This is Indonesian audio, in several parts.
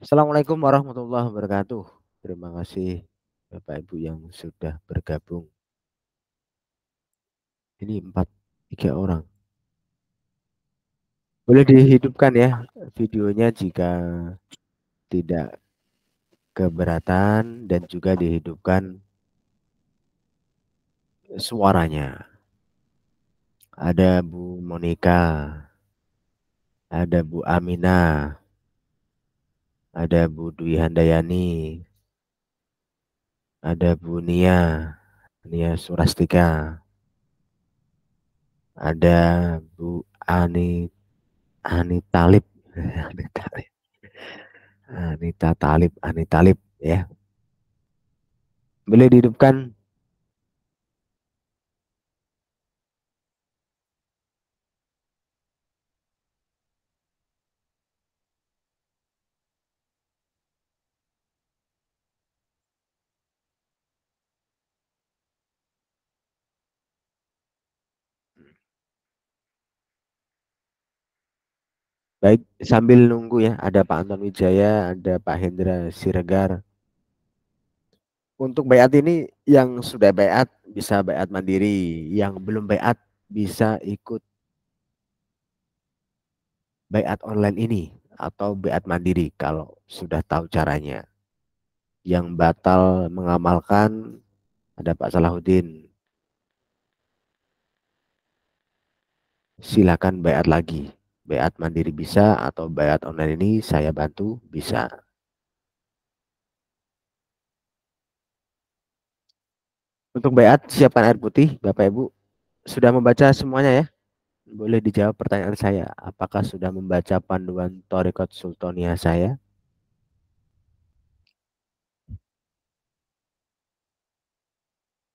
Assalamualaikum warahmatullahi wabarakatuh. Terima kasih Bapak Ibu yang sudah bergabung. Ini tiga orang. Boleh dihidupkan ya videonya jika tidak keberatan dan juga dihidupkan suaranya. Ada Bu Monika, ada Bu Aminah, ada Bu Dwi Handayani, ada Bu Nia Surastika, ada Bu Ani Ani Talib, Ani Talib. Ani Talib ya. Boleh dihidupkan. Baik, sambil nunggu ya, ada Pak Anton Wijaya, ada Pak Hendra Siregar. Untuk bayat ini yang sudah bayat bisa bayat mandiri, yang belum bayat bisa ikut bayat online ini atau bayat mandiri kalau sudah tahu caranya. Yang batal mengamalkan ada Pak Salahuddin. Silakan bayat lagi. Bayat mandiri bisa atau bayat online ini saya bantu bisa. Untuk bayat siapkan air putih, Bapak Ibu. Sudah membaca semuanya ya? Boleh dijawab pertanyaan saya. Apakah sudah membaca panduan Thariqat Sultaniyah saya?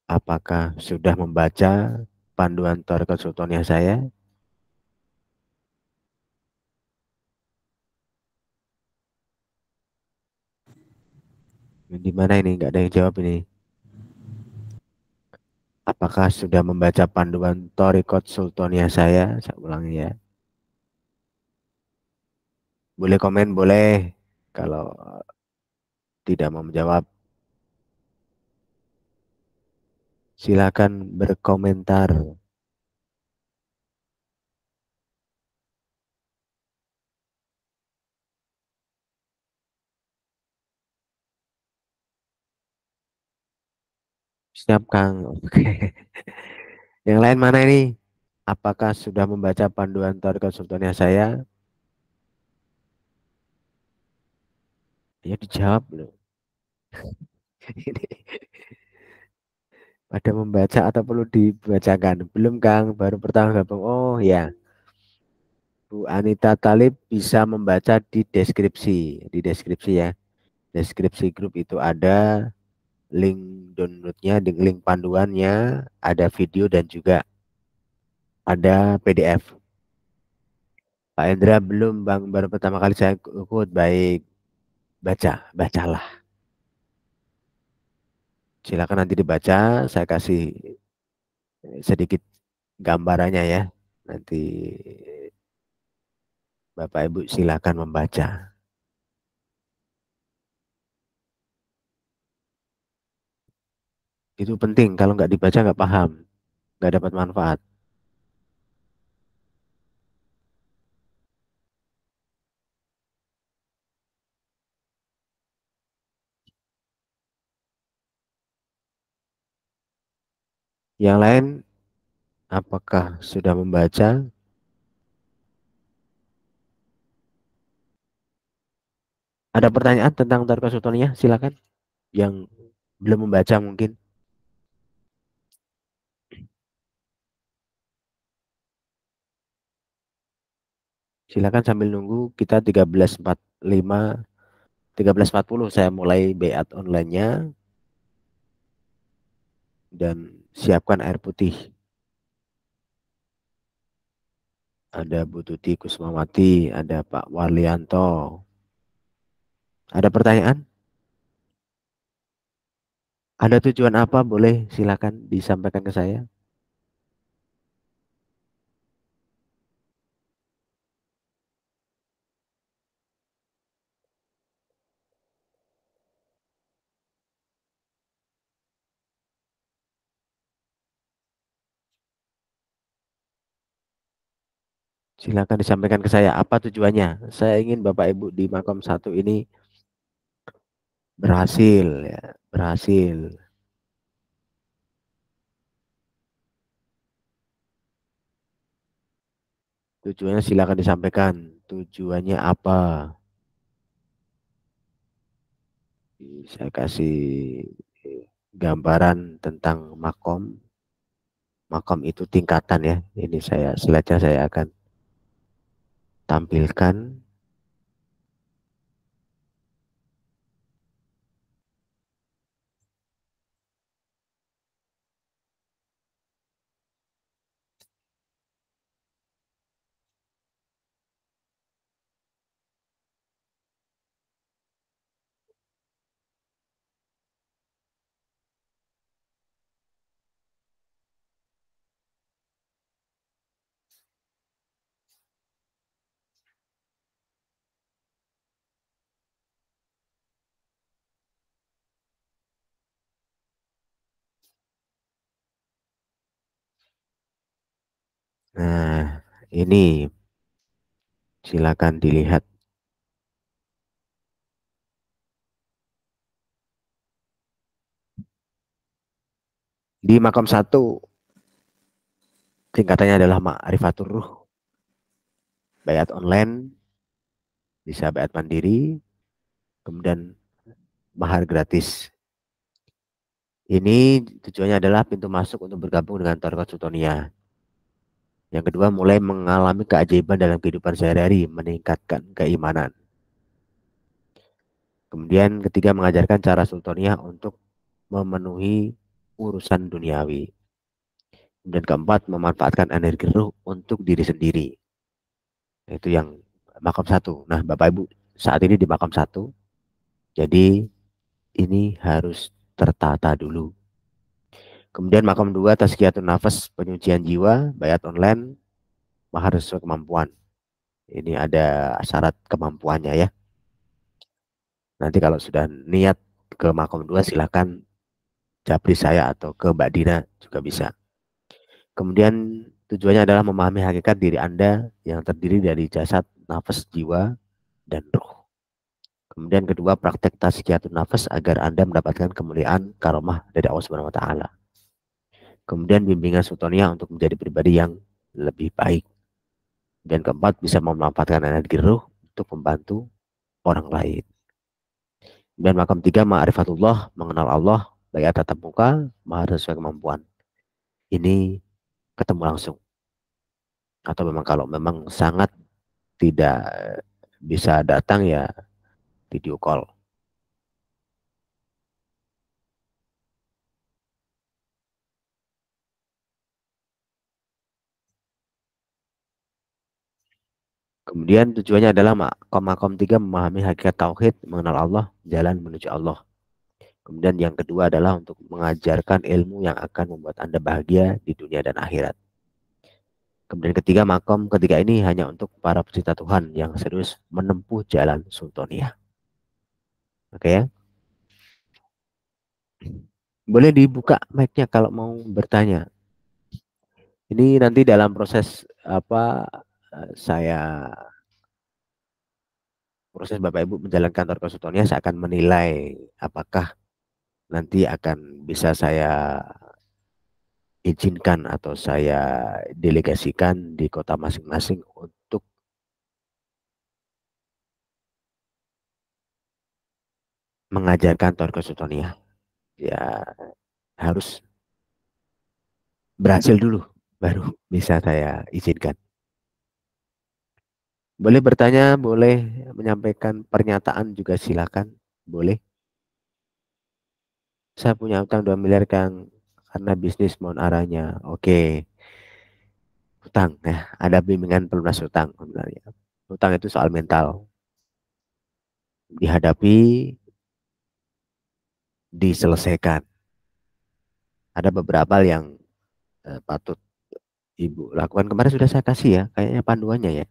Apakah sudah membaca panduan Thariqat Sultaniyah saya? Di mana ini? Nggak ada yang jawab ini. Apakah sudah membaca panduan Thariqat Sultaniyah saya? Saya ulangi ya. Boleh komen, boleh. Kalau tidak mau menjawab, silakan berkomentar. Siap, Kang. Oke. Yang lain mana ini? Apakah sudah membaca panduan Thariqat Sultaniyah saya? Ya dijawab loh. Ini ada membaca atau perlu dibacakan? Belum, Kang, baru pertama gabung. Oh ya, Bu Anita Talib bisa membaca di deskripsi. Di deskripsi ya. Deskripsi grup itu ada link downloadnya, link panduannya, ada video dan juga ada PDF. Pak Endra belum, Bang, baru pertama kali saya ikut. Baik, bacalah. Silakan nanti dibaca, saya kasih sedikit gambarannya ya. Nanti Bapak Ibu silakan membaca. Itu penting, kalau nggak dibaca nggak paham, nggak dapat manfaat. Yang lain, apakah sudah membaca? Ada pertanyaan tentang Tarka Sultaniyah? Silakan. Yang belum membaca mungkin. Silakan sambil nunggu kita 13.45, 13.40 saya mulai bayat online-nya dan siapkan air putih. Ada Bu Tuti Kusmawati, ada Pak Warlianto. Ada pertanyaan? Ada tujuan apa? Boleh silakan disampaikan ke saya. Silakan disampaikan ke saya apa tujuannya. Saya ingin Bapak Ibu di Makom satu ini berhasil ya, berhasil. Tujuannya silakan disampaikan. Tujuannya apa? Saya kasih gambaran tentang makom. Makom itu tingkatan ya. Ini saya slide-nya saya akan tampilkan. Nah, ini silakan dilihat. Di makom satu tingkatannya adalah Ma'rifatur Ruh, bayat online, bisa bayat mandiri, kemudian mahar gratis. Ini tujuannya adalah pintu masuk untuk bergabung dengan Toriko Sutonia. Yang kedua, mulai mengalami keajaiban dalam kehidupan sehari-hari, meningkatkan keimanan. Kemudian ketiga, mengajarkan cara Sultaniah untuk memenuhi urusan duniawi. Dan keempat, memanfaatkan energi ruh untuk diri sendiri. Itu yang makam satu. Nah, Bapak Ibu saat ini di makam satu, jadi ini harus tertata dulu. Kemudian makam dua, tazkiyatun nafas, penyucian jiwa, bayat online, mahar sesuai kemampuan. Ini ada syarat kemampuannya ya. Nanti kalau sudah niat ke makom dua, silakan japri saya atau ke Mbak Dina juga bisa. Kemudian tujuannya adalah memahami hakikat diri Anda yang terdiri dari jasad, nafas, jiwa, dan ruh. Kemudian kedua, praktek tazkiyatun nafas agar Anda mendapatkan kemuliaan karomah dari Allah Subhanahu wa taala. Kemudian bimbingan sultania untuk menjadi pribadi yang lebih baik. Dan keempat, bisa memanfaatkan energi ruh untuk membantu orang lain. Dan makam tiga, ma'rifatullah, mengenal Allah, baik tatap muka, mahar sesuai kemampuan. Ini ketemu langsung. Atau memang kalau memang sangat tidak bisa datang ya video call. Kemudian tujuannya adalah makom tiga, memahami hakikat tauhid, mengenal Allah, jalan menuju Allah. Kemudian yang kedua adalah untuk mengajarkan ilmu yang akan membuat Anda bahagia di dunia dan akhirat. Kemudian ketiga, makom ketiga ini hanya untuk para pecinta Tuhan yang serius menempuh jalan sultaniah. Oke ya. Boleh dibuka mic-nya kalau mau bertanya. Ini nanti dalam proses apa saya proses Bapak Ibu menjalankan Torko Sultaniah, saya akan menilai apakah nanti akan bisa saya izinkan atau saya delegasikan di kota masing-masing untuk mengajarkan Torko Sultaniah. Ya harus berhasil dulu baru bisa saya izinkan. Boleh bertanya, boleh menyampaikan pernyataan juga silakan. Boleh. Saya punya utang 2 miliar Kang karena bisnis mohon arahnya. Oke, utang ya. Ada bimbingan pelunas utang sebenarnya. Utang itu soal mental. Dihadapi, diselesaikan. Ada beberapa hal yang patut Ibu lakukan. Kemarin sudah saya kasih ya, kayaknya panduannya ya.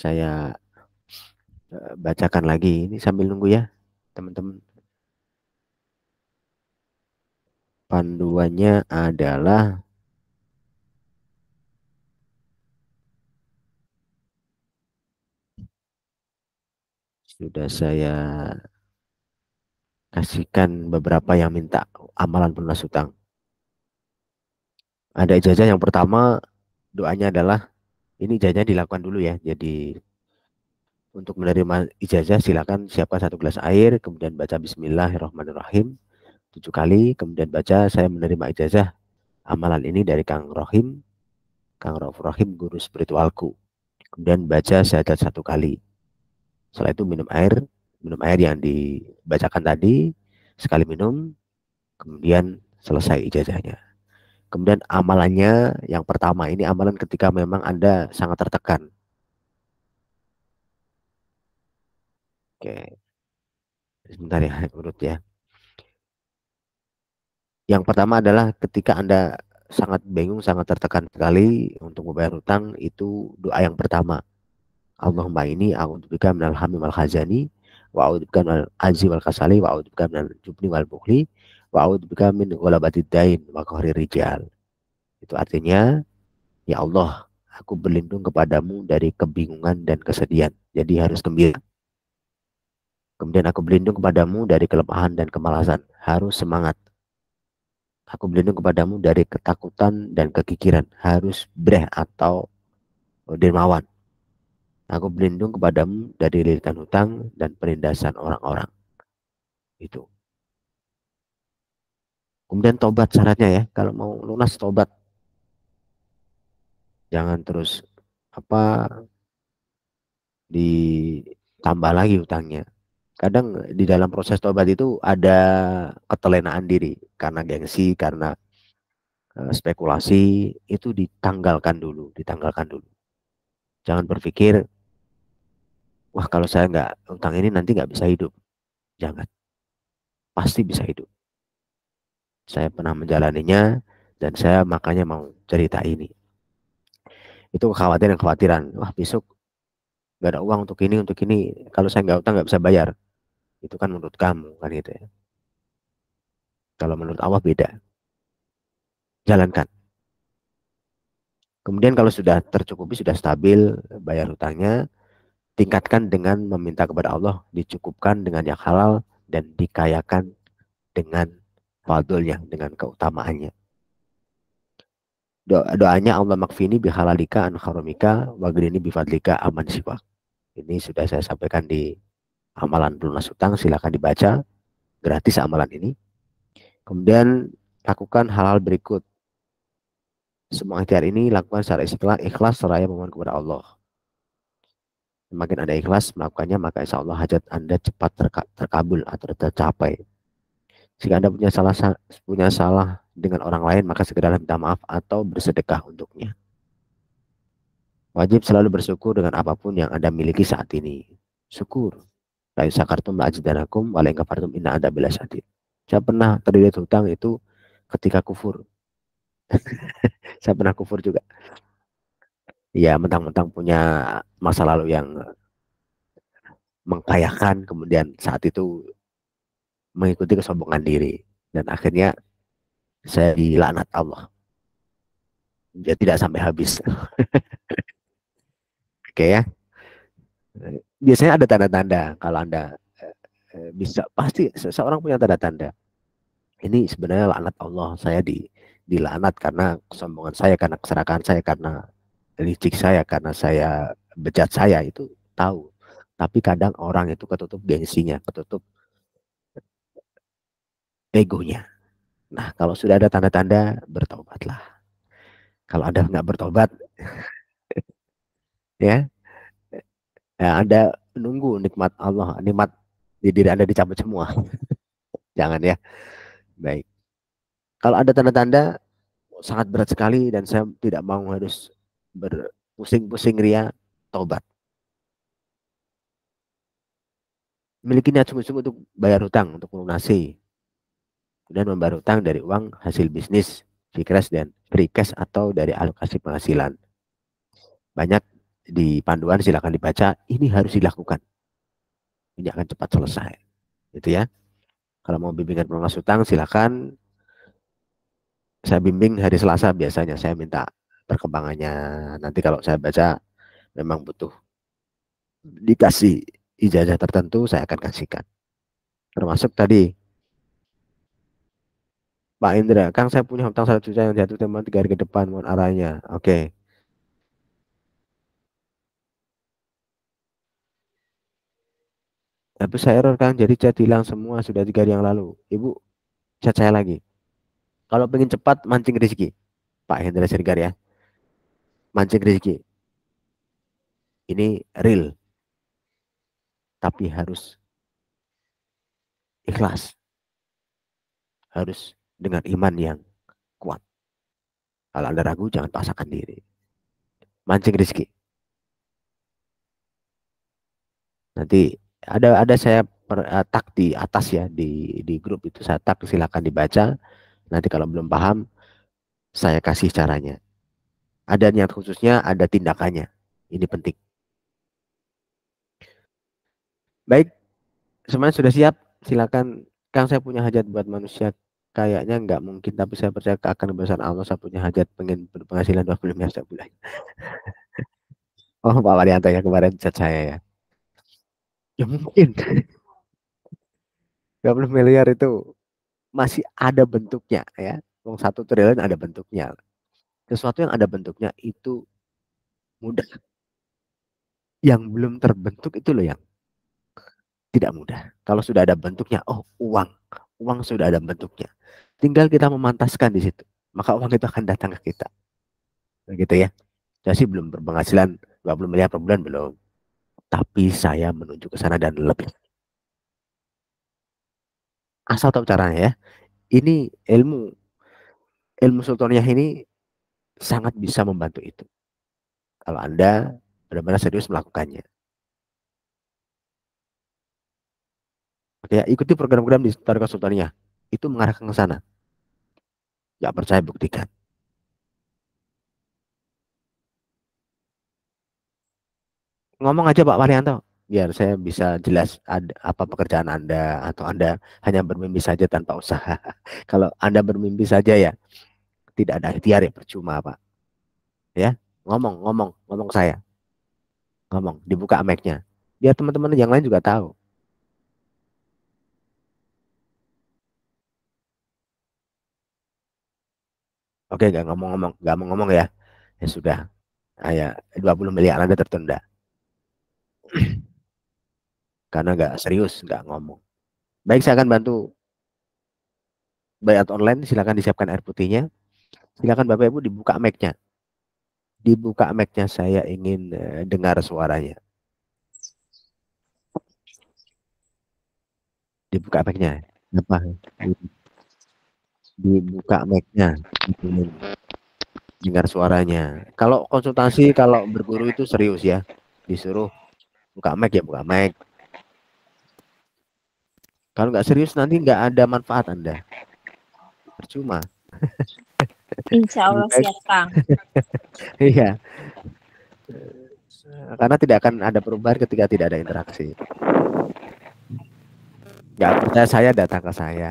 Saya bacakan lagi ini sambil nunggu ya, teman-teman. Panduannya adalah sudah saya kasihkan beberapa yang minta amalan pelunas hutang. Ada ijazah yang pertama, doanya adalah ini ijazah dilakukan dulu ya. Jadi untuk menerima ijazah silakan siapkan 1 gelas air, kemudian baca Bismillahirrahmanirrahim 7 kali, kemudian baca saya menerima ijazah amalan ini dari Kang Rohim, Kang Rauf Rohim, guru spiritualku. Kemudian baca syahadat 1 kali. Setelah itu minum air yang dibacakan tadi, sekali minum, kemudian selesai ijazahnya. Kemudian amalannya yang pertama ini amalan ketika memang Anda sangat tertekan. Oke, sebentar ya, urut ya. Yang pertama adalah ketika Anda sangat bingung, sangat tertekan sekali untuk membayar hutang, itu doa yang pertama. Allahumma ini a'udzubika minal hammi wal khazani wa a'udzubika minal ajzi wal kasali wa a'udzubika minal jubni wal bukhli wa a'udzubika min ghalabatid dain wa qahri rijal. Itu artinya, ya Allah, aku berlindung kepadamu dari kebingungan dan kesedihan. Jadi harus gembira. Kemudian aku berlindung kepadamu dari kelemahan dan kemalasan. Harus semangat. Aku berlindung kepadamu dari ketakutan dan kekikiran. Harus breh atau dermawan. Aku berlindung kepadamu dari lilitan hutang dan penindasan orang-orang. Itu. Kemudian tobat syaratnya ya. Kalau mau lunas tobat. Jangan terus apa ditambah lagi hutangnya. Kadang di dalam proses tobat itu ada ketelenaan diri karena gengsi, karena spekulasi, itu ditanggalkan dulu. Jangan berpikir, wah kalau saya nggak hutang ini nanti nggak bisa hidup. Jangan, pasti bisa hidup. Saya pernah menjalaninya dan saya makanya mau cerita ini. Itu kekhawatiran-kekhawatiran. Wah besok nggak ada uang untuk ini, untuk ini. Kalau saya nggak hutang nggak bisa bayar. Itu kan menurut kamu kan gitu ya. Kalau menurut Allah beda. Jalankan. Kemudian kalau sudah tercukupi, sudah stabil bayar hutangnya, tingkatkan dengan meminta kepada Allah, dicukupkan dengan yang halal, dan dikayakan dengan fadlnya, dengan keutamaannya. Doanya Allah makfini bihalalika an haramika wagrini bifadlika aman siwak. Ini sudah saya sampaikan di amalan pelunas hutang, silakan dibaca, gratis amalan ini. Kemudian lakukan hal-hal berikut. Semua ikhtiar ini lakukan secara ikhlas seraya memohon kepada Allah. Semakin Anda ikhlas melakukannya, maka insya Allah hajat Anda cepat terkabul atau tercapai. Jika Anda punya salah dengan orang lain, maka segera minta maaf atau bersedekah untuknya. Wajib selalu bersyukur dengan apapun yang Anda miliki saat ini. Syukur. La in syakartum la azidanakum wa la in kafartum inna adzabi lasyadid. Saya pernah terlilit hutang itu ketika kufur. Saya pernah kufur juga. Ya, mentang-mentang punya masa lalu yang mengkayakan, kemudian saat itu mengikuti kesombongan diri. Dan akhirnya saya dilaknat Allah. Dia tidak sampai habis. Oke ya. Biasanya ada tanda-tanda kalau Anda bisa, pasti seseorang punya tanda-tanda. Ini sebenarnya laknat Allah. Saya dilaknat karena kesombongan saya, karena keserakahan saya, karena licik saya, karena saya bejat saya, itu tahu. Tapi kadang orang itu ketutup gengsinya, ketutup egonya. Nah, kalau sudah ada tanda-tanda, bertobatlah. Kalau Anda nggak bertobat, ya, ya Anda menunggu nikmat Allah, nikmat di diri Anda dicabut semua. Jangan ya. Baik. Kalau ada tanda-tanda sangat berat sekali dan saya tidak mau harus berpusing-pusing ria, tobat. Miliki niat sungguh-sungguh untuk bayar hutang, untuk melunasi. Kemudian membayar hutang dari uang hasil bisnis, free cash atau dari alokasi penghasilan. Banyak di panduan, silakan dibaca, ini harus dilakukan. Ini akan cepat selesai. Gitu ya. Kalau mau bimbingan pelunas hutang, silakan Saya bimbing hari Selasa biasanya, saya minta perkembangannya. Nanti kalau saya baca memang butuh dikasih ijazah tertentu, saya akan kasihkan. Termasuk tadi Pak Indra, Kang saya punya hutang 1 juta yang jatuh tempo 3 hari ke depan, mohon arahnya. Oke. Tapi saya error Kang, jadi chat hilang semua sudah 3 hari yang lalu. Ibu chat saya lagi. Kalau pengen cepat mancing rezeki, Pak Hendra Sirgar ya, mancing rezeki. Ini real, tapi harus ikhlas, harus dengan iman yang kuat. Kalau Anda ragu, jangan paksakan diri. Mancing rezeki. Nanti ada saya tag di atas ya, di grup itu saya tag, silakan dibaca. Nanti kalau belum paham, saya kasih caranya. Ada niat khususnya, ada tindakannya. Ini penting. Baik, semuanya sudah siap. Silakan, Kang saya punya hajat buat manusia. Kayaknya nggak mungkin, tapi saya percaya akan kebesaran Allah. Saya punya hajat pengen berpenghasilan 20 miliar setiap bulan. Oh, Pak Walianto ya kemarin chat saya ya. Ya mungkin 20 miliar itu masih ada bentuknya ya. Uang 1 triliun ada bentuknya. Sesuatu yang ada bentuknya itu mudah. Yang belum terbentuk itu loh yang tidak mudah. Kalau sudah ada bentuknya, oh uang. Uang sudah ada bentuknya. Tinggal kita memantaskan di situ. Maka uang itu akan datang ke kita. Begitu ya. Saya sih belum berpenghasilan 20 miliar per bulan, belum. Tapi saya menuju ke sana dan lebih. Asal tahu caranya ya. Ini ilmu sultaniyah ini sangat bisa membantu itu. Kalau Anda benar-benar serius melakukannya. Oke, ya, ikuti program-program di Tarikat Sultaniyah. Itu mengarahkan ke sana. Nggak percaya, buktikan. Ngomong aja Pak Marianto, biar saya bisa jelas ada, apa pekerjaan Anda, atau Anda hanya bermimpi saja tanpa usaha. Kalau Anda bermimpi saja ya, tidak ada ikhtiar ya, percuma Pak. Ya, ngomong saya. Ngomong, dibuka mic-nya. Biar teman-teman yang lain juga tahu. Oke, nggak mau ngomong ya. Ya sudah, ya 20 miliar Anda tertunda. Karena nggak serius, nggak ngomong. Baik, saya akan bantu bayar online, silakan disiapkan air putihnya. Silakan Bapak Ibu dibuka mic-nya. Dibuka mic-nya, saya ingin dengar suaranya. Dibuka mic-nya. Apa? Dibuka mic-nya. Ingin dengar suaranya. Kalau konsultasi, kalau berguru itu serius ya. Disuruh buka mic ya buka mic. Kalau nggak serius nanti nggak ada manfaat Anda. Percuma. Insya Allah siap, Kang. Iya. Karena tidak akan ada perubahan ketika tidak ada interaksi. Nggak percaya saya, datang ke saya.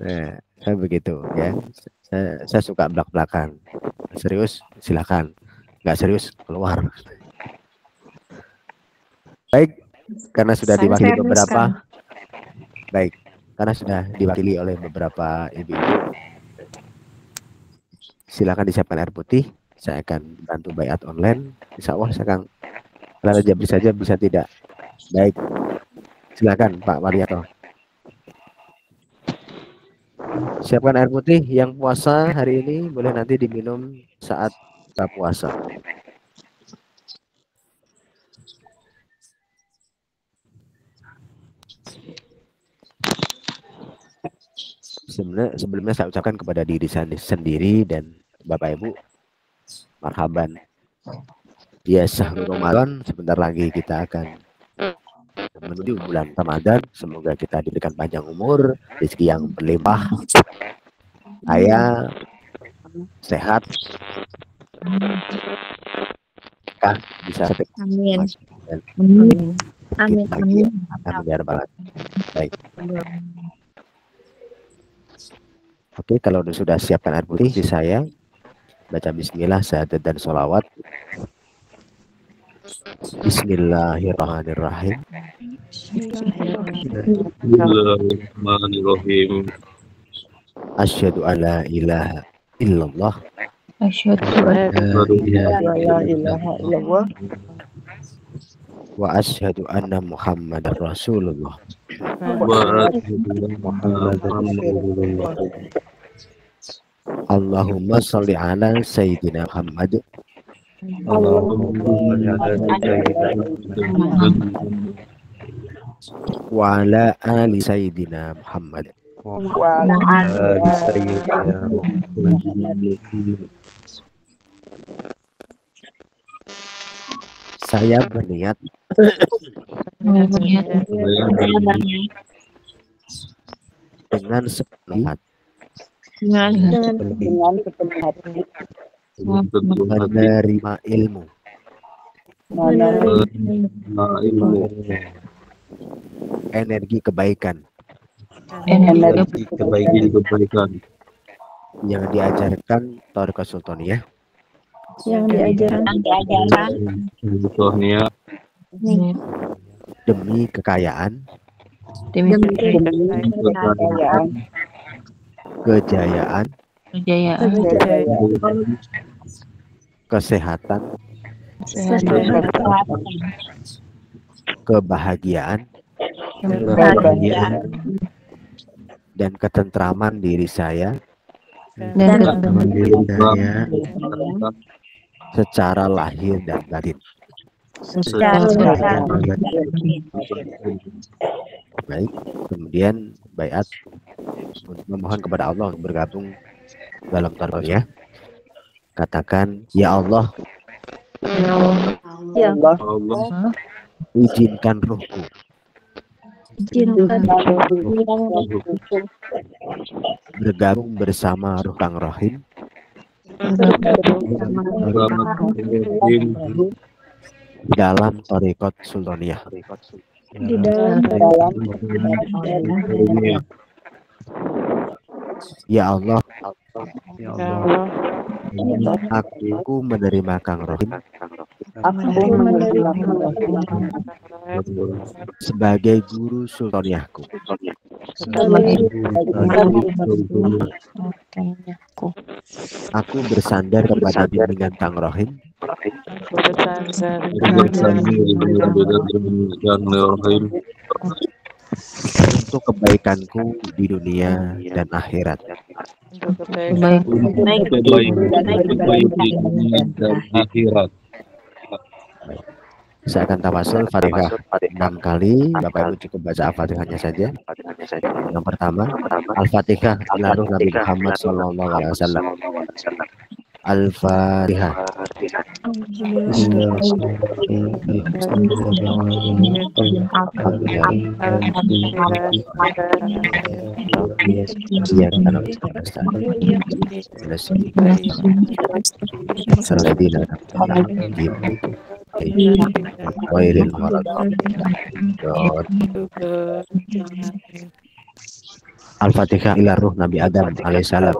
Nah, saya begitu ya. Saya suka belak-belakan. Serius, silakan. Nggak serius, keluar. Baik, karena sudah Saya diwakili serius, beberapa. Kang. Baik, karena sudah diwakili oleh beberapa ibu-ibu. Silakan disiapkan air putih. Saya akan bantu bayat online. Insya Allah saya akan kalau jabri saja bisa tidak. Baik, silakan Pak Mariato. Siapkan air putih. Yang puasa hari ini boleh nanti diminum saat buka puasa. Sebelumnya saya ucapkan kepada diri saya sendiri dan Bapak Ibu, marhaban. Ya, sahur Ramadan, sebentar lagi kita akan menuju bulan Ramadan. Semoga kita diberikan panjang umur, rezeki yang berlimpah, kaya, sehat, bisa Amin. dan Amin. Amin. amin ya rabbal alamin. Baik. Oke, kalau sudah siapkan air putih di saya, baca bismillah, syahadat dan sholawat. Bismillahirrahmanirrahim. Bismillahirrahmanirrahim. Asyhadu alla ilaha illallah. Asyhadu La ilaha illallah. Wa asyhadu anna Muhammadar Rasulullah. Wa asyhadu anna Muhammadan Rasulullah. Allahumma sholli ala Sayyidina Muhammad Allahumma wa ala ali Sayyidina Muhammad. Saya berniat dengan sepenuh hati menerima ilmu energi kebaikan kebaikan yang diajarkan Thariqah Sultaniyah yang diajarkan contohnya demi kekayaan, kejayaan, kesehatan, kebahagiaan, dan ketentraman diri saya secara lahir dan batin. Baik, kemudian baiat untuk memohon kepada Allah untuk bergabung dalam Thariqah. Katakan, ya Allah, izinkan ruhku bergabung bersama Ruh Kang Rohim dalam Thariqah Sultaniyah. Ya Allah, aku menerima Kang Rohim sebagai guru sultaniyahku. Aku bersandar kepada bimbingan Kang Rohim untuk kebaikanku di dunia dan akhirat. Saya akan tawasul Fatihah 6 kali. Bapak Ibu cukup baca Al-Fatihahnya saja. Yang pertama, Al-Fatihah ila ruh Nabi Muhammad sallallahu alaihi wasallam. Al-Fatihah. Al-Fatihah ila ruh Nabi Adam alaihissalam.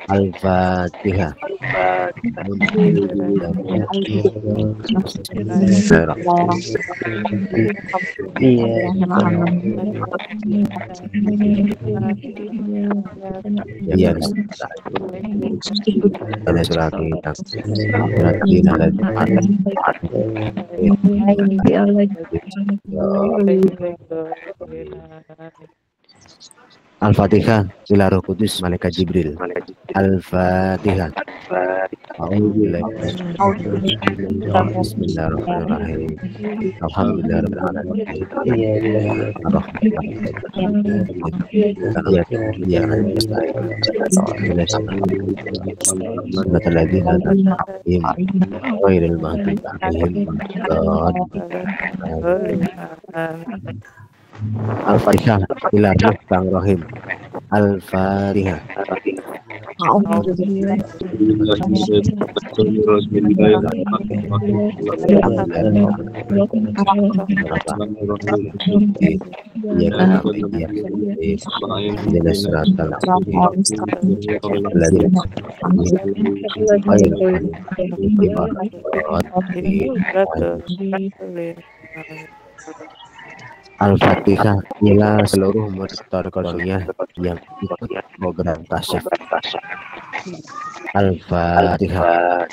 Al-Fatihah. Ya, Al-Fatihah ila Roh Kudus Malaikat Jibril. Al-Fatihah. Bismillahirrahmanirrahim. Alhamdulillahirabbil alamin. Al-Fatihah ila Ruh Kang Rohim. Al-Fatihah. Al-Fatihah ila seluruh murid Thariqah yang ikut program tasyaf. Al-Fatihah.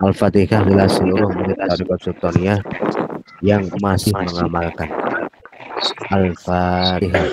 Al-Fatihah adalah seluruh murid Thariqah Sultaniyah yang masih mengamalkan. Al-Fatihah.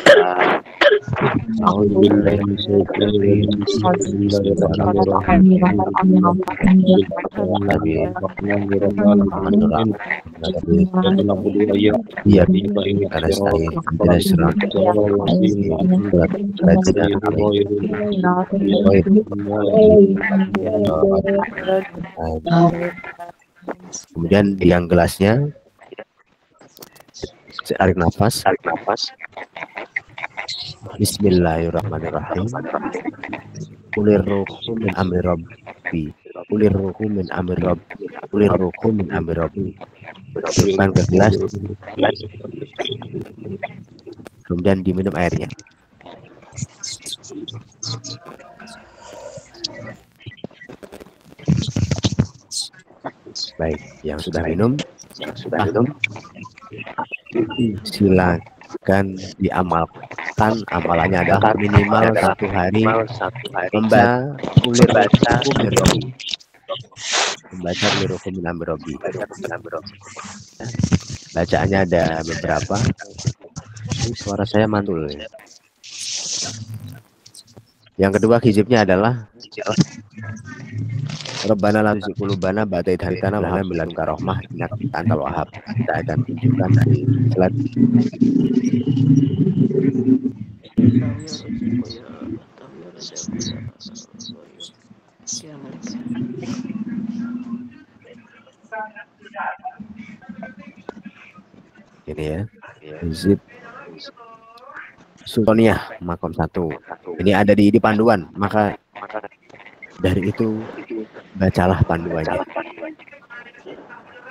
Kemudian yang gelasnya tarik nafas. Bismillahirrahmanirrahim. Ulir ruhu min amri rabbi. Ulir ruhu min amri rabbi. Ulir ruhu min amri rabbi. Masukkan ke gelas. Kemudian diminum airnya. Baik, yang sudah minum, silakan diamalkan. Amalannya adalah minimal satu hari membaca ulir ruhu min amri rabbi. Bacaannya ada beberapa. Ini suara saya mantul. Yang kedua hizibnya adalah Rabbana la tuzigh qulubana ba'da idh hadaytana wa hab lana min ladunka rahmah innaka antal wahhab. Kita akan tunjukkan di slide. Ini ya, hizib Sultaniyah makom 1. Ini ada di panduan, maka dari itu bacalah panduannya.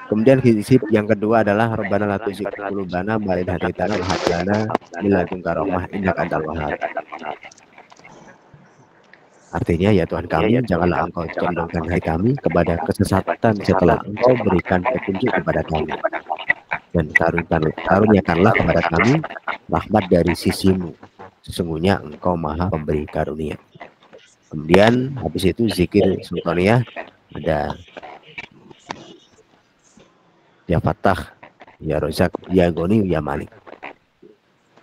Kemudian hizib yang kedua adalah Rabbana la tuzigh qulubana ba'da idh hadaytana wa hab lana min ladunka rahmah innaka antal wahhab. Artinya, ya Tuhan kami, janganlah Engkau condongkan hati kami kepada kesesatan setelah Engkau berikan petunjuk kepada kami, dan karuniakanlah kepada kami rahmat dari sisimu, sesungguhnya Engkau maha pemberi karunia. Kemudian habis itu zikir Sultaniyah ada Ya Fattah, Ya Rozak, Ya Goni, Ya Malik.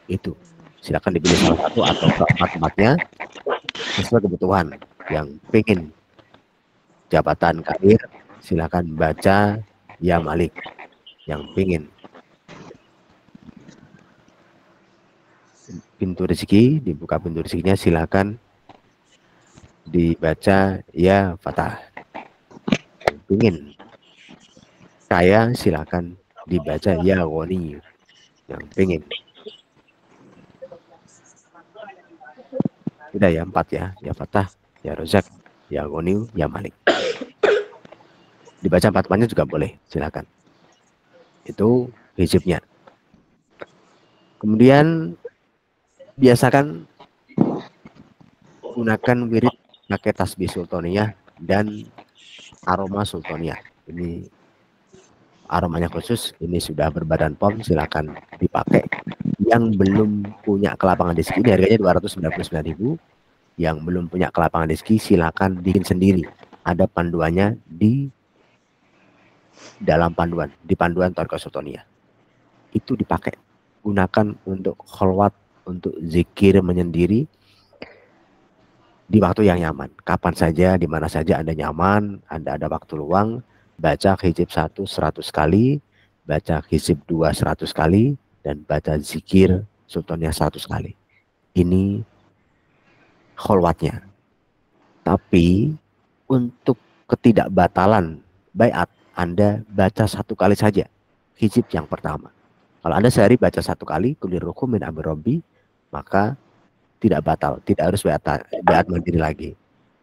Itu silakan dipilih salah satu atau keempat-empatnya sesuai kebutuhan. Yang pengen jabatan karir silakan baca Ya Malik. Yang pengen pintu rezeki, dibuka pintu rezekinya, silakan dibaca Ya Fattah. Yang pengen kaya silakan dibaca Ya Ghani. Yang pengen udah ya 4 ya, Ya Fattah, Ya Rozak, Ya Ghani, Ya Malik. Dibaca 4-empatnya juga boleh, silakan. Itu hizibnya. Kemudian biasakan gunakan wirid pakai tasbih Sultaniyah dan aroma Sultaniyah. Ini aromanya khusus, ini sudah berbadan POM, silakan dipakai. Yang belum punya kelapangan diski, ini harganya 299.000. Yang belum punya kelapangan diski silakan bikin sendiri. Ada panduannya di dalam panduan, di panduan Thariqah Sultaniyah. Itu dipakai. Gunakan untuk kholwat, untuk zikir menyendiri di waktu yang nyaman. Kapan saja, di mana saja Anda nyaman, Anda ada waktu luang, baca hizib 1 100 kali, baca hizib 2 100 kali, dan baca zikir sultannya 100 kali. Ini kholwatnya. Tapi untuk ketidakbatalan baiat, Anda baca 1 kali saja hizib yang pertama. Kalau Anda sehari baca 1 kali kulir rukum min amri rabbi, maka tidak batal, tidak harus baiat mandiri lagi.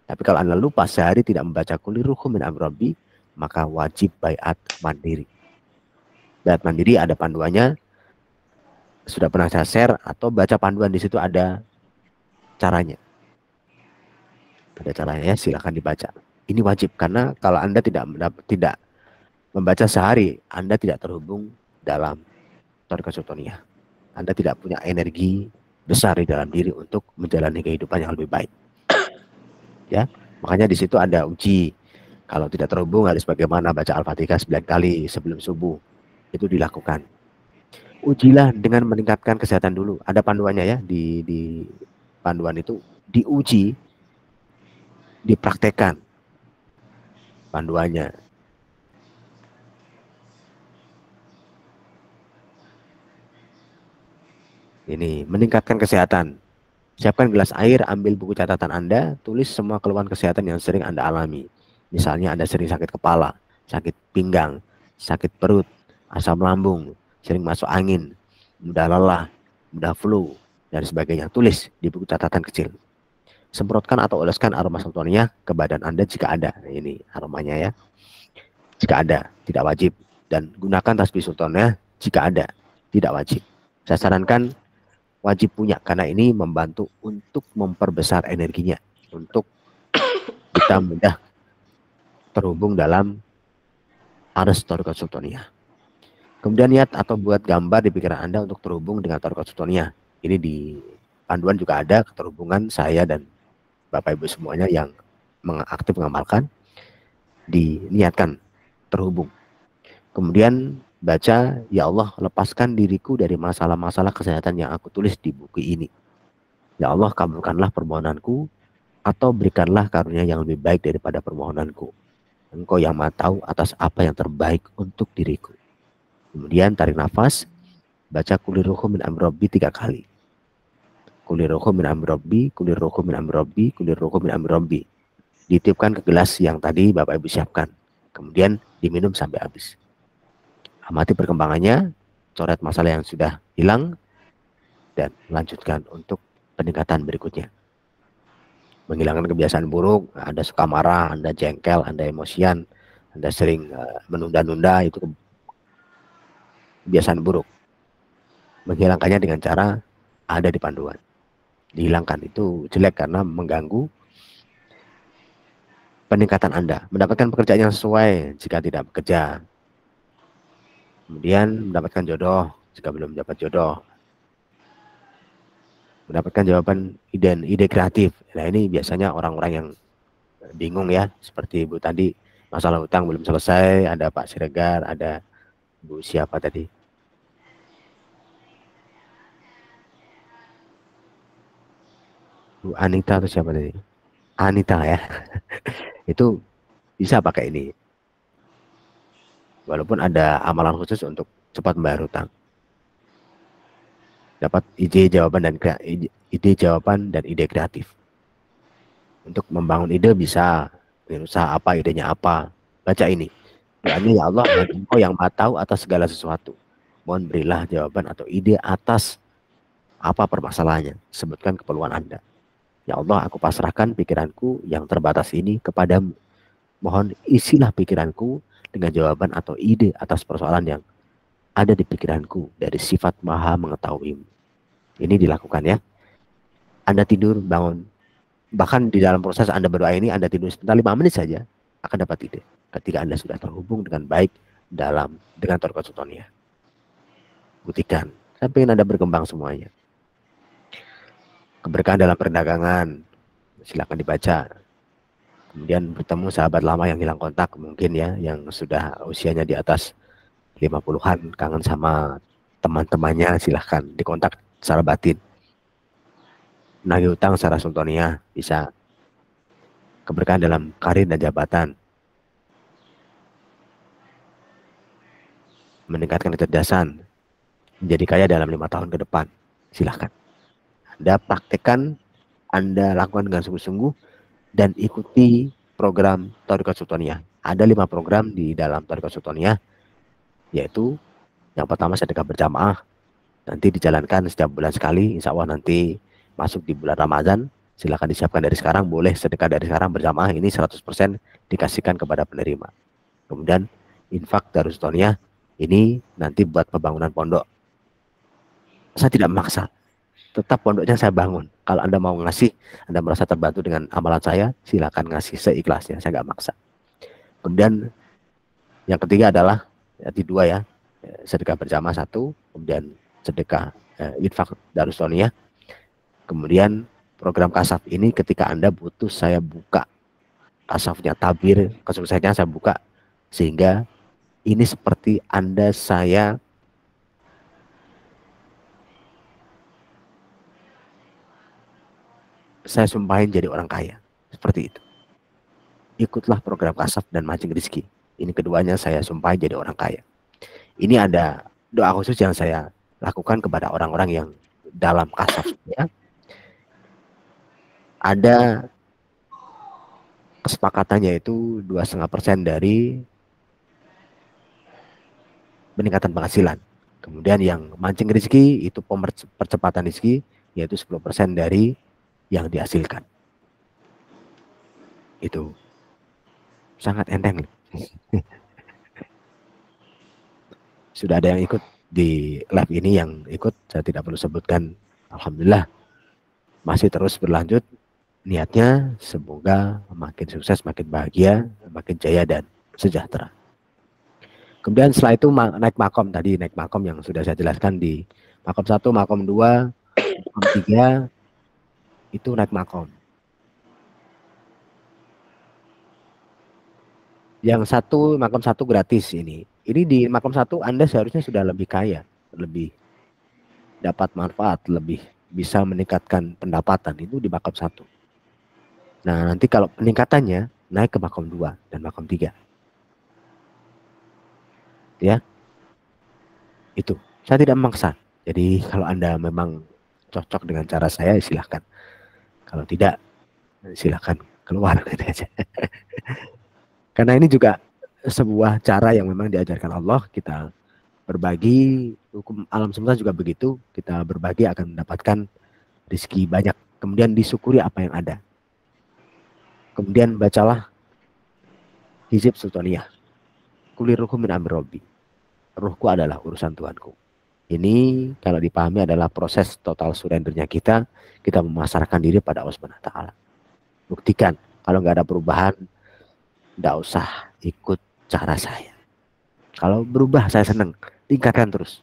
Tapi kalau Anda lupa sehari tidak membaca kulir rukum min amri rabbi, maka wajib baiat mandiri. Baiat mandiri ada panduannya, sudah pernah saya share, atau baca panduan di situ ada caranya. Ada caranya ya, silakan dibaca. Ini wajib karena kalau Anda tidak membaca sehari, Anda tidak terhubung dalam Thariqah Sultaniyah. Anda tidak punya energi besar di dalam diri untuk menjalani kehidupan yang lebih baik. Ya, makanya di situ ada uji. Kalau tidak terhubung harus bagaimana, baca Al-Fatihah 9 kali sebelum subuh. Itu dilakukan. Ujilah dengan meningkatkan kesehatan dulu. Ada panduannya ya, di panduan itu diuji, dipraktekkan panduannya. Ini meningkatkan kesehatan. Siapkan gelas air, ambil buku catatan Anda, tulis semua keluhan kesehatan yang sering Anda alami. Misalnya Anda sering sakit kepala, sakit pinggang, sakit perut, asam lambung, sering masuk angin, mudah lelah, mudah flu, dan sebagainya. Tulis di buku catatan kecil. Semprotkan atau oleskan aroma sultaniyah ke badan Anda jika ada. Nah, ini aromanya ya. Jika ada, tidak wajib. Dan gunakan tasbih sultaniyah jika ada, tidak wajib. Saya sarankan wajib punya karena ini membantu untuk memperbesar energinya, untuk kita mudah terhubung dalam arus Thariqah Sultaniyah. Kemudian niat atau buat gambar di pikiran Anda untuk terhubung dengan Thariqah Sultaniyah. Ini di panduan juga ada keterhubungan saya dan Bapak Ibu semuanya yang aktif mengamalkan, diniatkan terhubung. Kemudian baca, ya Allah lepaskan diriku dari masalah-masalah kesehatan yang aku tulis di buku ini. Ya Allah kabulkanlah permohonanku atau berikanlah karunia yang lebih baik daripada permohonanku. Engkau yang maha tahu atas apa yang terbaik untuk diriku. Kemudian tarik nafas, baca kulir ruhum min amri rabbi 3 kali. Kulir ruhum min amri rabbi, kulir ruhum min amri rabbi, kulir ruhum min amri rabbi. Ditiupkan ke gelas yang tadi Bapak Ibu siapkan. Kemudian diminum sampai habis. Amati perkembangannya, coret masalah yang sudah hilang, dan lanjutkan untuk peningkatan berikutnya. Menghilangkan kebiasaan buruk, Anda suka marah, Anda jengkel, Anda emosian, Anda sering menunda-nunda, itu kebiasaan buruk. Menghilangkannya dengan cara ada di panduan. Dihilangkan itu jelek karena mengganggu peningkatan Anda. Mendapatkan pekerjaan yang sesuai jika tidak bekerja. Kemudian mendapatkan jodoh jika belum dapat jodoh. Mendapatkan jawaban ide kreatif. Nah ini biasanya orang-orang yang bingung ya, seperti Ibu tadi, masalah hutang belum selesai, ada Pak Siregar, ada Bu siapa tadi? Bu Anita atau siapa tadi? Anita ya. Itu bisa pakai ini. Walaupun ada amalan khusus untuk cepat membayar hutang. Dapat ide jawaban dan ide kreatif. Untuk membangun ide bisa, usaha apa, idenya apa. Baca ini. Doanya, ya Allah, Engkau yang maha tahu atas segala sesuatu. Mohon berilah jawaban atau ide atas apa permasalahannya. Sebutkan keperluan Anda. Ya Allah, aku pasrahkan pikiranku yang terbatas ini kepadamu. Mohon isilah pikiranku dengan jawaban atau ide atas persoalan yang ada di pikiranku dari sifat maha mengetahuimu. Ini dilakukan ya. Anda tidur, bangun. Bahkan di dalam proses Anda berdoa ini, Anda tidur sebentar 5 menit saja, akan dapat ide. Ketika Anda sudah terhubung dengan baik dengan Thariqah Sultaniyah. Buktikan. Saya ingin Anda berkembang semuanya. Keberkahan dalam perdagangan. Silakan dibaca. Kemudian bertemu sahabat lama yang hilang kontak mungkin ya, yang sudah usianya di atas 50-an, kangen sama teman-temannya, silahkan dikontak secara batin. Menagih hutang secara sultaniyah bisa. Keberkahan dalam karir dan jabatan. Meningkatkan kecerdasan. Menjadi kaya dalam 5 tahun ke depan. Silahkan. Anda praktekkan, Anda lakukan dengan sungguh-sungguh, dan ikuti program Thariqah Sultaniyah. Ada 5 program di dalam Thariqah Sultaniyah, yaitu yang pertama sedekah berjamaah, nanti dijalankan setiap bulan sekali, insya Allah nanti masuk di bulan Ramadan, silakan disiapkan dari sekarang, boleh sedekah dari sekarang berjamaah, ini 100% dikasihkan kepada penerima. Kemudian infak Darus Sultaniyah, ini nanti buat pembangunan pondok. Saya tidak memaksa, tetap pondoknya saya bangun. Kalau Anda mau ngasih, Anda merasa terbantu dengan amalan saya, silakan ngasih seikhlasnya, saya nggak maksa. Kemudian yang ketiga adalah, dua ya, sedekah berjamaah 1, kemudian sedekah infak Darus Sultaniyah. Kemudian program kasaf ini ketika Anda butuh, saya buka kasafnya, tabir kesuksesannya saya buka, sehingga ini seperti Anda saya sumpahin jadi orang kaya, seperti itu. Ikutlah program kasaf dan mancing rezeki. Ini keduanya saya sumpahin jadi orang kaya. Ini ada doa khusus yang saya lakukan kepada orang-orang yang dalam kasaf ya. Ada kesepakatannya itu 2,5% dari peningkatan penghasilan. Kemudian yang mancing rezeki itu percepatan rezeki, yaitu 10% dari yang dihasilkan. Itu sangat enteng. Sudah ada yang ikut di live ini, yang ikut saya tidak perlu sebutkan. Alhamdulillah masih terus berlanjut. Niatnya semoga makin sukses, makin bahagia, makin jaya dan sejahtera. Kemudian setelah itu naik makom, tadi naik makom yang sudah saya jelaskan di makom 1, makom 2, makom 3 itu naik makom. Yang 1 makom 1 gratis ini. Ini di makom 1 Anda seharusnya sudah lebih kaya, lebih dapat manfaat, lebih bisa meningkatkan pendapatan, itu di makom 1. Nah, nanti kalau peningkatannya naik ke makom 2 dan makom 3. Ya. Itu. Saya tidak memaksa. Jadi kalau Anda memang cocok dengan cara saya, silahkan. Kalau tidak, silahkan keluar. Karena ini juga sebuah cara yang memang diajarkan Allah. Kita berbagi, hukum alam semesta juga begitu. Kita berbagi akan mendapatkan rezeki banyak. Kemudian disyukuri apa yang ada. Kemudian bacalah Hizib Sultaniyah. Kuliruhu min amri Rabbi. Ruhku adalah urusan Tuhanku. Ini kalau dipahami adalah proses total surrendernya kita memasarkan diri pada Allah Subhanahu wa taala. Buktikan, kalau nggak ada perubahan, nggak usah ikut cara saya. Kalau berubah saya senang, tingkatkan terus.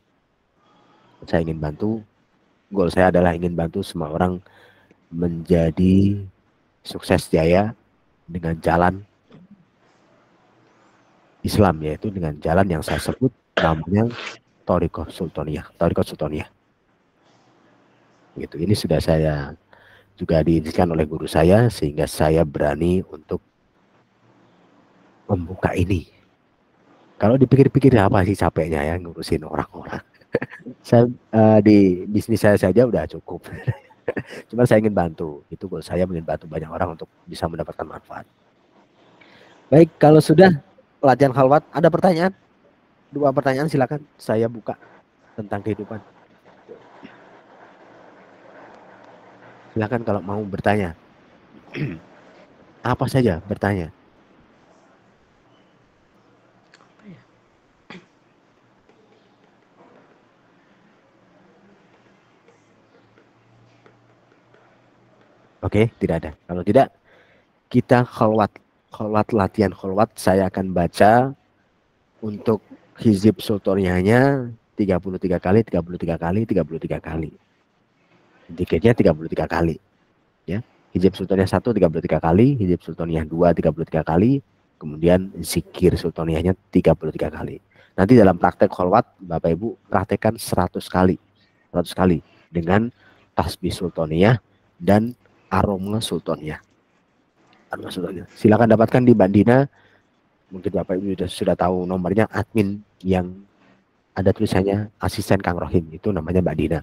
Saya ingin bantu, goal saya adalah ingin bantu semua orang menjadi sukses jaya dengan jalan Islam, yaitu dengan jalan yang saya sebut namanya Thariqah Sultaniyah. Thariqah Sultaniyah. Gitu. Ini sudah saya juga diinstruksikan oleh guru saya, sehingga saya berani untuk membuka ini. Kalau dipikir-pikir apa sih capeknya ya ngurusin orang-orang. Saya di bisnis saya saja udah cukup. Cuma saya ingin bantu. Itu goal saya, ingin bantu banyak orang untuk bisa mendapatkan manfaat. Baik, kalau sudah latihan khalwat, ada pertanyaan? 2 pertanyaan silakan, saya buka tentang kehidupan. Silakan kalau mau bertanya. Apa saja bertanya. Oke, tidak ada. Kalau tidak, kita khalwat latihan khalwat. Saya akan baca untuk Hizib Sultaniyahnya 33 kali, 33 kali, 33 kali. Dikitnya 33 kali. Ya. Hizib Sultaniyah 1 33 kali, Hizib Sultaniyah 2 33 kali, kemudian zikir Sultaniyahnya 33 kali. Nanti dalam praktek khalwat, Bapak Ibu praktekkan 100 kali. 100 kali dengan tasbih Sultaniyah dan aroma Sultaniyah. Aroma Sultaniyah. Silakan dapatkan di Mbak Dina. Mungkin Bapak Ibu sudah tahu nomornya, admin yang ada tulisannya asisten Kang Rohim, itu namanya Mbak Dina.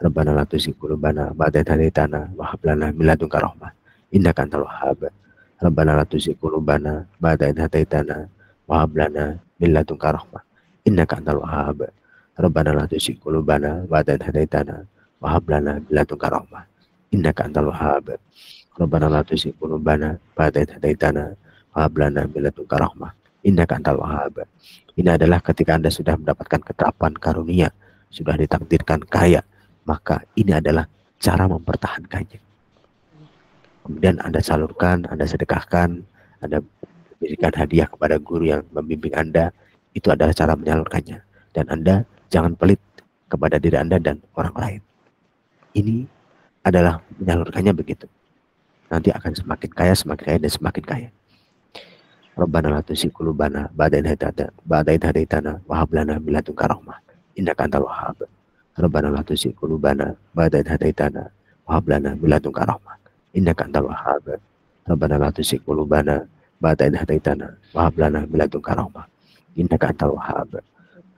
Rabbana la tuzigh qulubana ba'da idh hadaytana wa hab lana min ladunka rahmah innaka antal wahhab. Rabbana la tuzigh qulubana ba'da idh hadaytana wa hab lana min ladunka rahmah innaka antal wahhab. Rabbana la tuzigh qulubana ba'da idh hadaytana wa hab lana min ladunka rahmah innaka antal wahhab. Rabbana la tuzigh qulubana ba'da idh hadaytana wa hab lana min ladunka rahmah innaka antal wahhab. Ini adalah ketika Anda sudah mendapatkan ketetapan karunia, sudah ditakdirkan kaya, maka ini adalah cara mempertahankannya. Kemudian Anda salurkan, Anda sedekahkan, Anda berikan hadiah kepada guru yang membimbing Anda, itu adalah cara menyalurkannya. Dan Anda jangan pelit kepada diri Anda dan orang lain. Ini adalah menyalurkannya begitu. Nanti akan semakin kaya, dan semakin kaya. Rabbana la tuzigh qulubana ba'da idh hadaytana wa hab lana min ladunka rahmah innaka antal wahhab. Rabbana la tuzigh qulubana ba'da idh hadaytana wa hab lana min ladunka rahmah innaka antal wahhab. Rabbana la tuzigh qulubana ba'da idh hadaytana wa hab lana min ladunka rahmah innaka antal wahhab.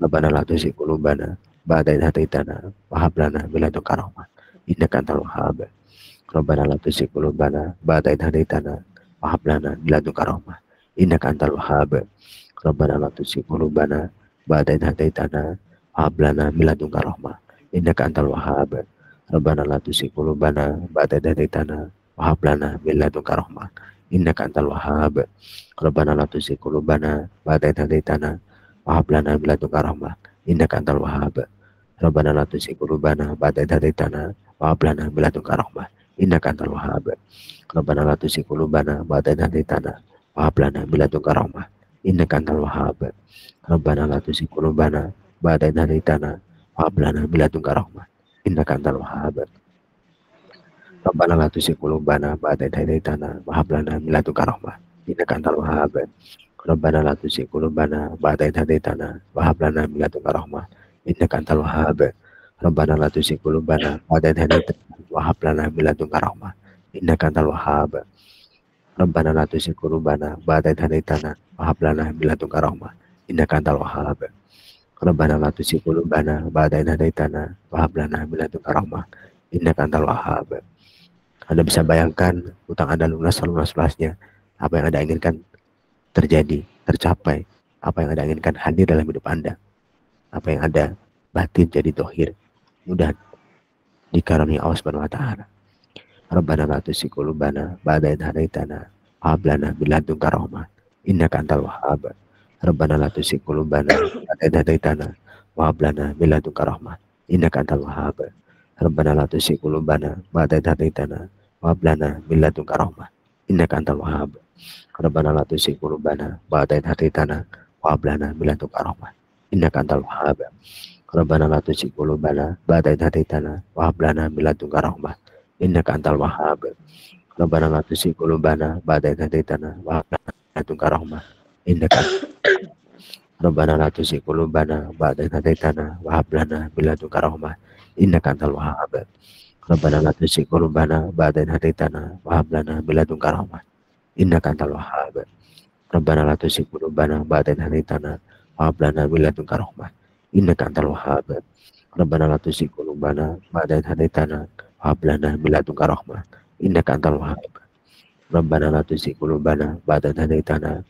Rabbana la tuzigh qulubana ba'da idh hadaytana wa hab lana min ladunka rahmah innaka antal wahhab. Rabbana la tuzigh qulubana ba'da idh hadaytana wa hab lana min ladunka rahmah innaka antal wahhab. Rabbana la tuzigh qulubana ba'da idh hadaytana wa hab lana min ladunka rahmah innaka antal wahhab. Rabbana la tuzigh qulubana ba'da idh hadaytana wa hab lana min ladunka rahmah innaka antal wahhab. Rabbana la tuzigh qulubana ba'da idh hadaytana wa hab lana min ladunka rahmah innaka antal wahhab. Rabbana la tuzigh qulubana ba'da idh hadaytana wa hab lana min ladunka rahmah innaka antal wahhab. Rabbana la tuzigh qulubana ba'da idh hadaytana wa hab lana min ladunka rahmah innaka antal wahhab. Rabbana la tuzigh qulubana ba'da idh hadaytana wa hab lana min ladunka rahmah innaka antal wahhab. Rabbana la tuzigh qulubana ba'da idh hadaytana wa hab lana min ladunka rahmah innaka antal wahhab. Rabbana la tuzigh qulubana ba'da idh hadaytana wa hab lana min ladunka rahmah innaka antal wahhab. Rabbana la tuzigh qulubana ba'da idh hadaytana wa hab lana min ladunka rahmah innaka antal wahhab. Rabbana la tuzigh qulubana ba'da idh hadaytana wa hab lana min ladunka rahmah innaka antal wahhab. Rabbana la tuzigh qulubana ba'da idh hadaytana wa hab lana min ladunka rahmah innaka antal wahhab. Anda bisa bayangkan utang Anda lunas-lunasnya, apa yang Anda inginkan terjadi, tercapai, apa yang Anda inginkan hadir dalam hidup Anda, apa yang Anda batin jadi dohir, mudah dikaruniai Allah Subhanahu wa taala. Rabbana la tuzigh qulubana ba'da idh hadaytana wa hab lana min ladunka rahmah innaka antal wahhab. Rabbana la tuzigh qulubana ba'da idh hadaytana wa hab lana min ladunka rahmah innaka antal wahhab. Rabbana la tuzigh qulubana ba'da idh hadaytana wa hab lana min ladunka rahmah innaka antal wahhab. Rabbana la tuzigh qulubana ba'da idh hadaytana wa hab lana min ladunka rahmah innaka antal wahhab. Rabbana la tuzigh qulubana ba'da idh hadaytana wa hab lana min ladunka rahmah innaka antal wahhab. Rabbana la tuzigh qulubana ba'da idh hadaytana wa hab lana min ladunka rahmah innaka. Rabbana la tuzigh qulubana ba'da idh hadaytana wa hab lana min ladunka rahmah innaka antal wahhab. Rabbana la tuzigh qulubana ba'da idh hadaytana wa hab lana min ladunka rahmah innaka antal wahhab. Rabbana la tuzigh qulubana ba'da idh hadaytana wa hab lana min ladunka rahmah innaka antal wahhab. Rabbana la tuzigh qulubana ba'da idh hadaytana wa hab lana min ladunka rahmah innaka antal wahhab. Rabbana la tuzigh qulubana ba'da idh hadaytana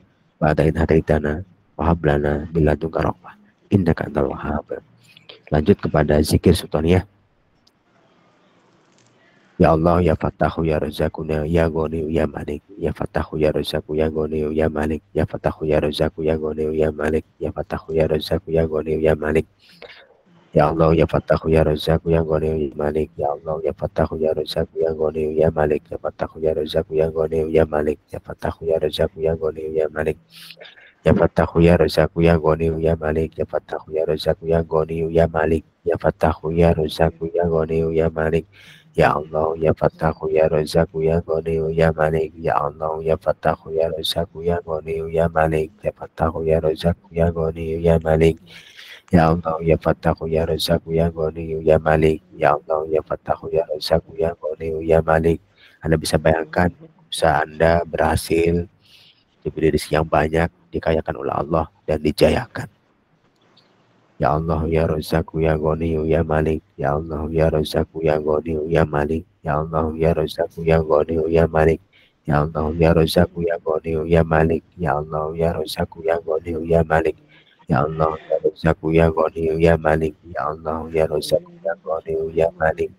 wa hab lana min ladunka rahmah innaka antal wahhab. Lanjut kepada zikir sultaniyah. Ya Allah, ya Fattahu, ya Razzaquna, ya Ghaniyu, ya Malik, ya Fattahu, ya Razzaqu, ya Ghaniyu, ya Malik, ya Fattahu, ya Razzaqu, ya Ghaniyu, ya Malik, ya Fattahu, ya Razzaqu, ya Ghaniyu, ya Malik. Ya Allah, ya Fattahu, ya Razzaqu, ya Ghaniyu, ya Malik. Ya Allah, ya Fattahu, ya Razzaqu, ya Ghaniyu, ya Malik. Ya Fattahu, ya Razzaqu, ya Ghaniyu, ya Malik. Ya Fattahu, ya Razzaqu, ya Ghaniyu, ya Malik. Ya Fattahu, ya Razzaqu, ya Ghaniyu, ya Malik. Ya Fattahu, ya Razzaqu, ya Ghaniyu, ya Malik. Ya Fattahu, ya Razzaqu, ya Ghaniyu, ya Malik. Ya Allah, ya Fattahu, ya Razzaqu, ya Ghaniyu, ya Malik. Ya Allah, ya Fattahu, ya Razzaqu, ya Ghaniyu, ya Malik. Ya Fattahu, ya Razzaqu, ya Ghaniyu, ya Malik. Ya Allah, ya Fattahu, ya Razzaqu, ya Ghaniyu, ya Malik. Ya Allah, ya Fattahu, ya Razzaqu, ya Ghaniyu, ya Malik. Anda bisa bayangkan usaha Anda berhasil, diberi rezeki yang banyak, dikayakan oleh Allah dan dijayakan. Ya Allah ya Razzaku ya Ghaniyu ya Malik. Ya Allah ya Razzaku ya Ghaniyu ya Malik. Ya Allah ya Razzaku ya Ghaniyu ya Malik. Ya Allah ya Razzaku ya Ghaniyu ya Malik. Ya Allah ya Razzaku ya Ghaniyu ya Malik. Ya Allah ya Razzaku ya Ghaniyu ya Malik. Ya Allah ya Razzaku ya Ghaniyu ya Malik.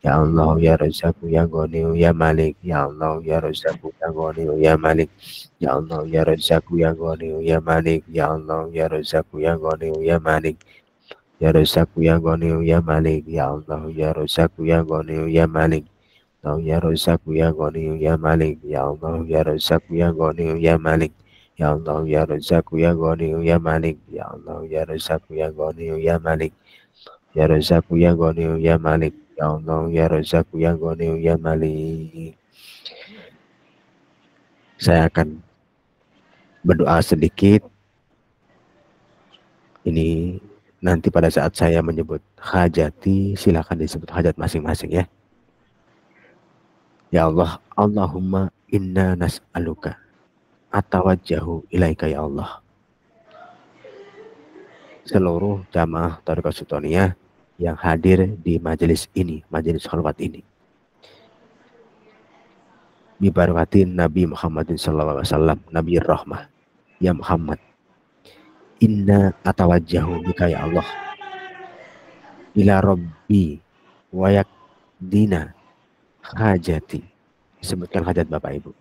Ya Allah ya Razzaku ya Ghaniyu ya Malik. Ya Allah ya Razzaku ya Ghaniyu ya Malik. Ya Allah ya Razzaku ya Ghaniyu ya Malik. Ya Allah ya Razzaku ya Ghaniyu ya Malik. Ya Razzaku ya Ghaniyu ya Malik. Ya Allah ya Razzaku ya Ghaniyu ya Malik. Ya Razzaku ya Ghaniyu ya Malik. Ya Allah ya Razzaku ya Ghaniyu ya Malik. Ya Allah ya Razzaku ya Ghaniyu ya Malik. Ya Allah ya Razzaku ya Ghaniyu ya Malik. Ya Razzaku ya Ghaniyu ya Malik. Ya Allah ya Razzaku ya Ghaniyu ya Malik. Saya akan berdoa sedikit. Ini nanti pada saat saya menyebut hajati, silakan disebut hajat masing-masing ya. Ya Allah, Allahumma inna nas'aluka atawajjahu ilaika ya Allah. Seluruh jamaah Thariqah Sultaniyah yang hadir di majelis ini, majelis khalwat ini. Bibarakatin Nabi Muhammadin sallallahu alaihi wasallam, Nabi Rahmah. Ya Muhammad, inna atawajjahu bika ya Allah ila rabbi wa yakdina hajati. Disebutkan hajat Bapak Ibu.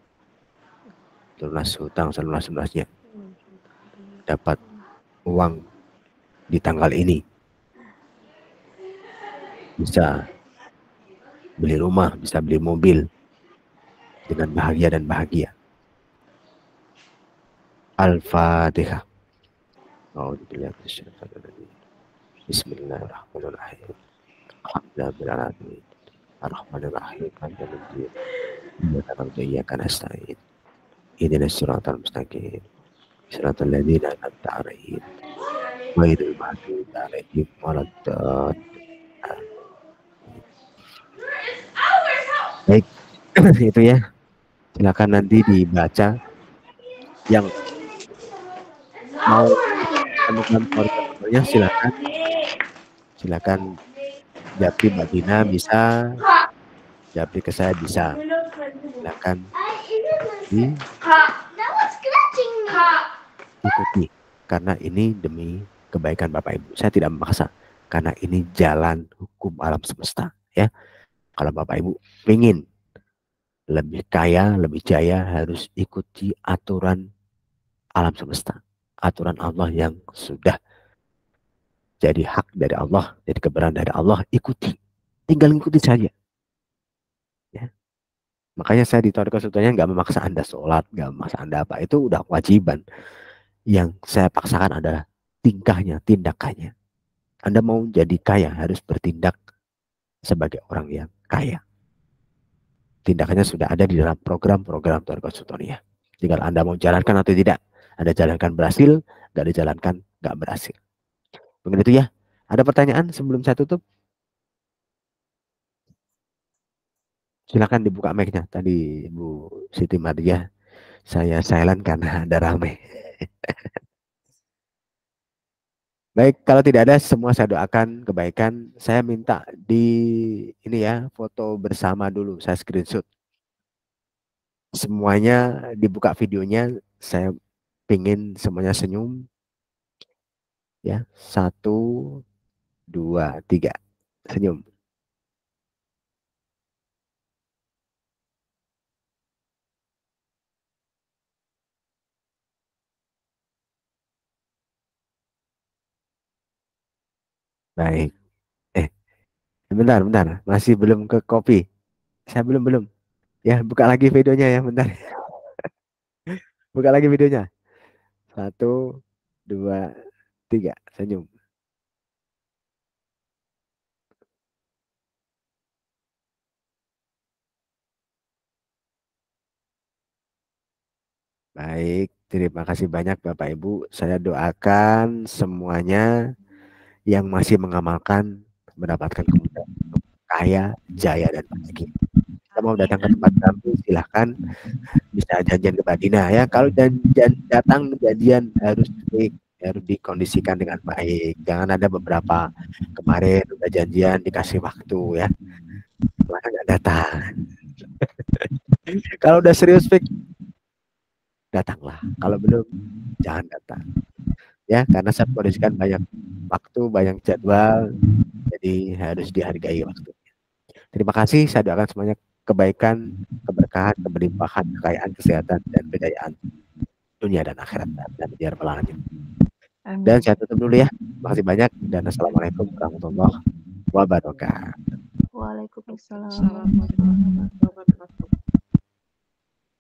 Lunas hutang selunas-lunasnya. Dapat uang di tanggal ini. Bisa beli rumah, bisa beli mobil dengan bahagia dan bahagia. Al-Fatihah. Bismillahirrahmanirrahim. Alhamdulillahirrahmanirrahim. Ar-Rahmanirrahim. Iyyaka nasta'in. Ihdinas siratal mustaqim. Siratal ladzina an'amta 'alaihim ghairil maghdubi 'alaihim waladdallin. Baik, itu ya. Silakan nanti dibaca. Yang mau temukan portalnya silakan japri Mbak Dina bisa, japri ke saya bisa. Silakan diikuti karena ini demi kebaikan Bapak Ibu. Saya tidak memaksa karena ini jalan hukum alam semesta ya. Kalau Bapak Ibu ingin lebih kaya, lebih jaya, harus ikuti aturan alam semesta, aturan Allah yang sudah jadi hak dari Allah, jadi kebenaran dari Allah. Ikuti, tinggal ikuti saja ya. Makanya saya di Thariqah Sultaniyah nggak memaksa Anda sholat, nggak memaksa Anda apa, itu udah kewajiban. Yang saya paksakan adalah tingkahnya, tindakannya. Anda mau jadi kaya harus bertindak sebagai orang yang kaya. Tindakannya sudah ada di dalam program-program Thariqah Sultaniyah. Tinggal Anda mau jalankan atau tidak. Anda jalankan berhasil, nggak dijalankan nggak berhasil. Begitu ya. Ada pertanyaan sebelum saya tutup? Silakan dibuka mic-nya. Tadi Bu Siti Madia saya silent karena ada rame. Baik, kalau tidak ada semua saya doakan kebaikan. Saya minta di ini ya, foto bersama dulu, saya screenshot. Semuanya dibuka videonya, saya pingin semuanya senyum. Ya, 1, 2, 3, senyum. Baik. Bentar, masih belum ke kopi. Saya belum. Ya, buka lagi videonya ya, bentar. Buka lagi videonya. 1, 2, 3, senyum. Baik, terima kasih banyak Bapak Ibu. Saya doakan semuanya yang masih mengamalkan mendapatkan kemudahan untuk kaya, jaya, dan bahagia. Kita mau datang ke tempat kami, silahkan bisa janjian ke Mbak Dina ya. Kalau datang janjian harus baik harus dikondisikan dengan baik. Jangan ada beberapa kemarin udah janjian dikasih waktu ya, malah nggak datang. Kalau udah serius fix, datanglah. Kalau belum, jangan datang. Ya, karena saya kondisikan banyak waktu, banyak jadwal, jadi harus dihargai waktunya. Terima kasih, saya doakan semuanya kebaikan, keberkahan, keberlimpahan, kekayaan, kesehatan, dan kejayaan dunia dan akhirat dan biar pelanggan. Dan saya tutup dulu ya. Terima kasih banyak dan assalamualaikum warahmatullahi wabarakatuh. Waalaikumsalam. Assalamualaikum warahmatullahi wabarakatuh.